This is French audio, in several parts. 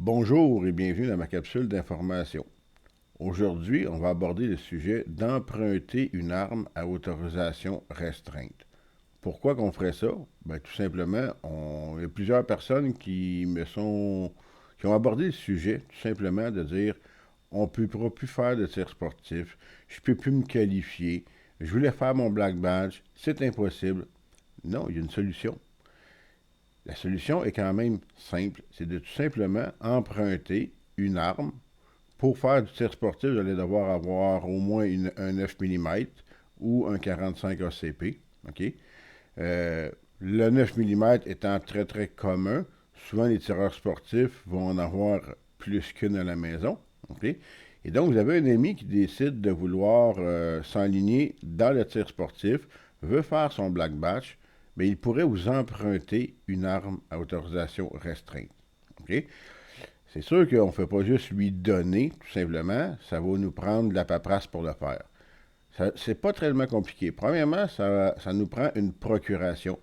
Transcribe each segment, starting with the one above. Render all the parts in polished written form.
Bonjour et bienvenue dans ma capsule d'information. Aujourd'hui, on va aborder le sujet d'emprunter une arme à autorisation restreinte. Pourquoi qu'on ferait ça? Ben, tout simplement, il y a plusieurs personnes qui ont abordé le sujet, tout simplement de dire on ne pourra plus faire de tir sportif, je ne peux plus me qualifier, je voulais faire mon black badge, c'est impossible. Non, il y a une solution. La solution est quand même simple, c'est de tout simplement emprunter une arme. Pour faire du tir sportif, vous allez devoir avoir au moins un 9 mm ou un 45 ACP. OK? Le 9 mm étant très très commun, souvent les tireurs sportifs vont en avoir plus qu'une à la maison. OK? Et donc, vous avez un ami qui décide de vouloir s'enligner dans le tir sportif, veut faire son black batch, mais il pourrait vous emprunter une arme à autorisation restreinte. OK? C'est sûr qu'on ne fait pas juste lui donner, tout simplement. Ça va nous prendre de la paperasse pour le faire. C'est pas tellement compliqué. Premièrement, ça nous prend une procuration.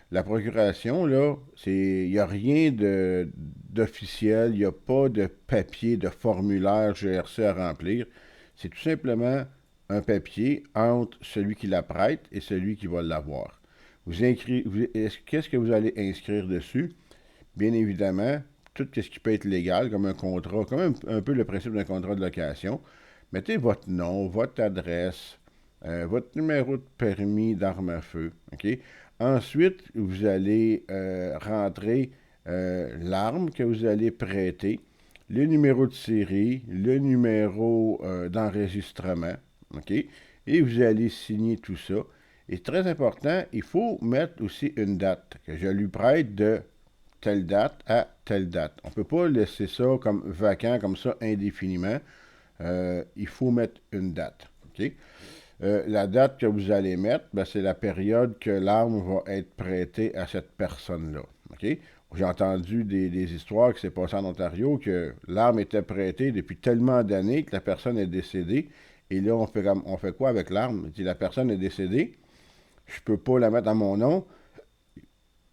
La procuration, là, il n'y a rien d'officiel, il n'y a pas de papier, de formulaire GRC à remplir. C'est tout simplement un papier entre celui qui la prête et celui qui va l'avoir. Qu'est-ce que vous allez inscrire dessus? Bien évidemment, tout ce qui peut être légal, comme un contrat, comme un peu le principe d'un contrat de location. Mettez votre nom, votre adresse, votre numéro de permis d'arme à feu. OK? Ensuite, vous allez rentrer l'arme que vous allez prêter, le numéro de série, le numéro d'enregistrement. OK? Et vous allez signer tout ça. Et très important, il faut mettre aussi une date que je lui prête de telle date à telle date. On ne peut pas laisser ça comme vacant, comme ça, indéfiniment. Il faut mettre une date. OK? La date que vous allez mettre, ben, c'est la période que l'arme va être prêtée à cette personne-là. OK? J'ai entendu des histoires qui s'est passées en Ontario que l'arme était prêtée depuis tellement d'années que la personne est décédée. Et là, on fait quoi avec l'arme? Si la personne est décédée, je ne peux pas la mettre à mon nom,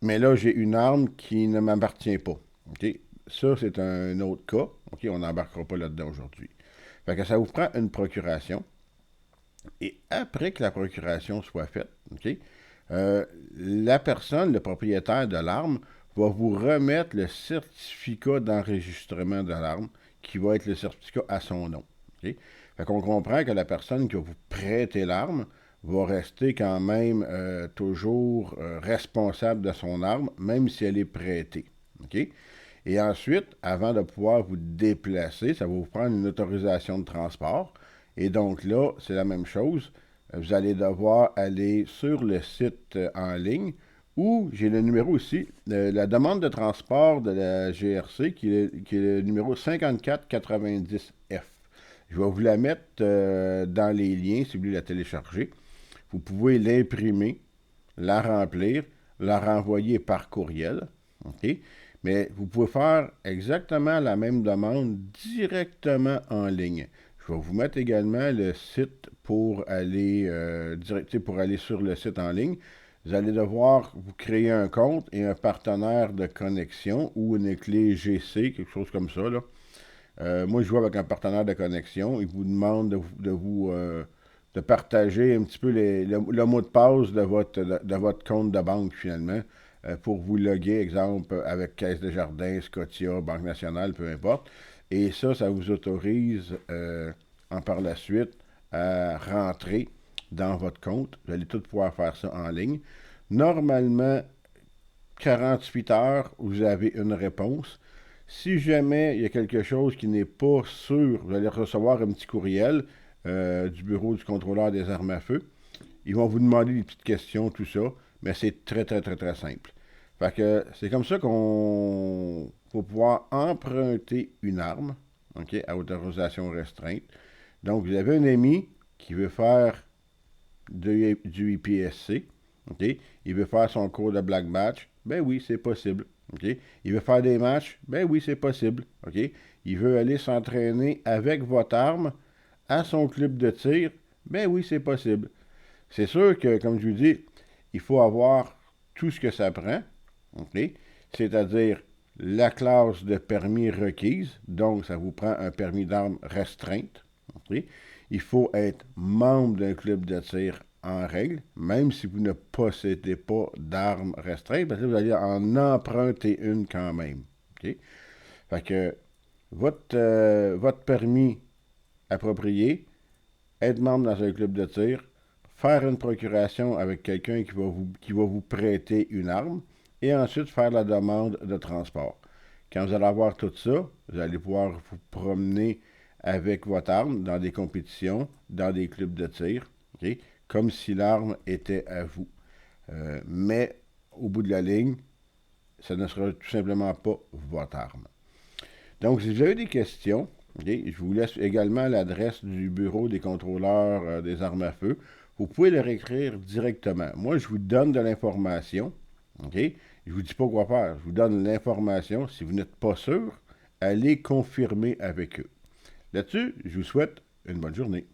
mais là, j'ai une arme qui ne m'appartient pas. OK? Ça, c'est un autre cas. OK? On n'embarquera pas là-dedans aujourd'hui. Fait que ça vous prend une procuration. Et après que la procuration soit faite, OK? La personne, le propriétaire de l'arme, va vous remettre le certificat d'enregistrement de l'arme, qui va être le certificat à son nom. OK? Fait qu'on comprend que la personne qui va vous prêter l'arme va rester quand même toujours responsable de son arme, même si elle est prêtée. OK? Et ensuite, avant de pouvoir vous déplacer, ça va vous prendre une autorisation de transport. Et donc là, c'est la même chose. Vous allez devoir aller sur le site en ligne où j'ai le numéro ici, la demande de transport de la GRC qui est le numéro 5490F. Je vais vous la mettre dans les liens si vous voulez la télécharger. Vous pouvez l'imprimer, la remplir, la renvoyer par courriel. OK? Mais vous pouvez faire exactement la même demande directement en ligne. Je vais vous mettre également le site pour aller sur le site en ligne. Vous allez devoir vous créer un compte et un partenaire de connexion ou une clé GC, quelque chose comme ça. Là. Moi, je joue avec un partenaire de connexion. Il vous demande de partager un petit peu le mot de passe de votre compte de banque, finalement, pour vous loguer, exemple, avec Caisse de Jardin, Scotia, Banque Nationale, peu importe. Et ça vous autorise, par la suite, à rentrer dans votre compte. Vous allez tout pouvoir faire ça en ligne. Normalement, 48 heures, vous avez une réponse. Si jamais il y a quelque chose qui n'est pas sûr, vous allez recevoir un petit courriel du bureau du contrôleur des armes à feu. Ils vont vous demander des petites questions, tout ça, mais c'est très, très, très, très simple. Fait que c'est comme ça qu'on va pouvoir emprunter une arme, OK, à autorisation restreinte. Donc, vous avez un ami qui veut faire du IPSC, OK, il veut faire son cours de black match, ben oui, c'est possible. OK? Il veut faire des matchs, ben oui, c'est possible. OK? Il veut aller s'entraîner avec votre arme à son club de tir, ben oui, c'est possible. C'est sûr que, comme je vous dis, il faut avoir tout ce que ça prend, OK? C'est-à-dire la classe de permis requise, donc ça vous prend un permis d'armes restreinte. Okay? Il faut être membre d'un club de tir en règle, même si vous ne possédez pas d'armes restreintes, parce que vous allez en emprunter une quand même. Okay? Fait que votre permis approprié, être membre dans un club de tir, faire une procuration avec quelqu'un qui va vous prêter une arme, et ensuite faire la demande de transport. Quand vous allez avoir tout ça, vous allez pouvoir vous promener avec votre arme dans des compétitions, dans des clubs de tir, okay? Comme si l'arme était à vous. Mais au bout de la ligne, ça ne sera tout simplement pas votre arme. Donc, si vous avez des questions, okay, je vous laisse également l'adresse du bureau des contrôleurs des armes à feu. Vous pouvez leur écrire directement. Moi, je vous donne de l'information. Okay? Je ne vous dis pas quoi faire. Je vous donne l'information. Si vous n'êtes pas sûr, allez confirmer avec eux. Là-dessus, je vous souhaite une bonne journée.